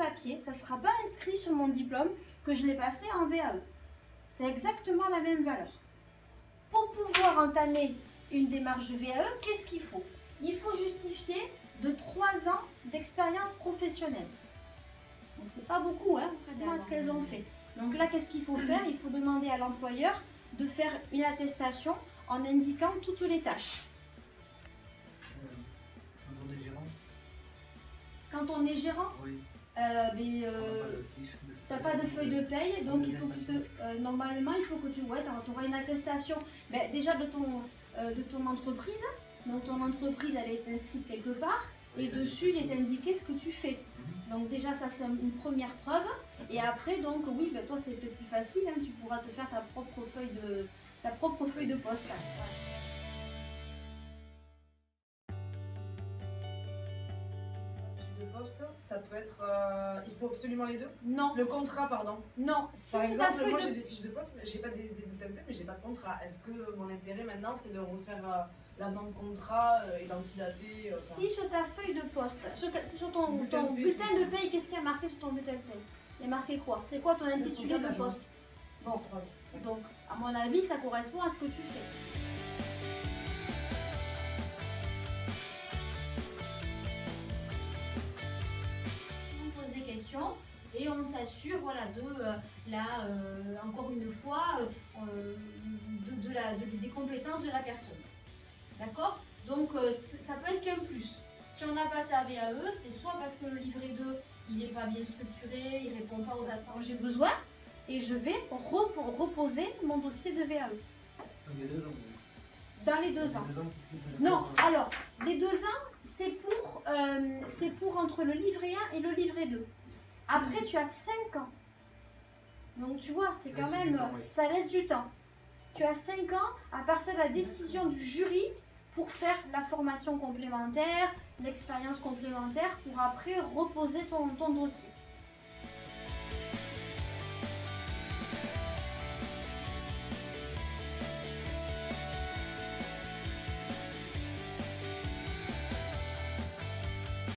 papier, ça ne sera pas inscrit sur mon diplôme que je l'ai passé en VAE. C'est exactement la même valeur. Pour pouvoir entamer une démarche de VAE, qu'est-ce qu'il faut? Il faut justifier de 3 ans d'expérience professionnelle. Donc c'est pas beaucoup, hein, pratiquement ce qu'elles ont fait. Donc là, qu'est-ce qu'il faut faire? Il faut demander à l'employeur de faire une attestation en indiquant toutes les tâches. Quand on est gérant? Quand on est gérant, Oui. tu n'as pas de feuille de paye, donc il faut que tu te, normalement, il faut que tu auras une attestation déjà de ton entreprise. Donc ton entreprise, elle est inscrite quelque part, et dessus, il est indiqué ce que tu fais. Donc déjà, ça c'est une première preuve. Et après, donc oui, toi c'est peut-être plus facile, hein, tu pourras te faire ta propre feuille de poste. Là. De poste, ça peut être. Il faut absolument les deux? Non. Le contrat, pardon. Non. Si Par exemple, moi j'ai des fiches de poste, j'ai pas des bulletins de paie, mais j'ai pas de contrat. Est-ce que mon intérêt maintenant c'est de refaire l'avenant de contrat et d'antidater Si sur ta feuille de poste, si sur ton bulletin de paye, qu'est-ce qu'il y a marqué sur ton bulletin de paye? Il y a marqué quoi? C'est quoi ton intitulé de poste? Bon, donc à mon avis, ça correspond à ce que tu fais. Et on s'assure voilà, encore une fois des compétences de la personne. D'accord? Donc ça peut être qu'un plus. Si on a passé à VAE, c'est soit parce que le livret 2 il n'est pas bien structuré, il ne répond pas aux attentes, j'ai besoin, et je vais reposer mon dossier de VAE. Dans les 2 ans. Non, alors, les 2 ans, c'est pour entre le livret 1 et le livret 2. Après, tu as 5 ans. Donc, tu vois, c'est quand même... Ça laisse du temps. Tu as 5 ans à partir de la décision du jury pour faire la formation complémentaire, l'expérience complémentaire, pour après reposer ton dossier.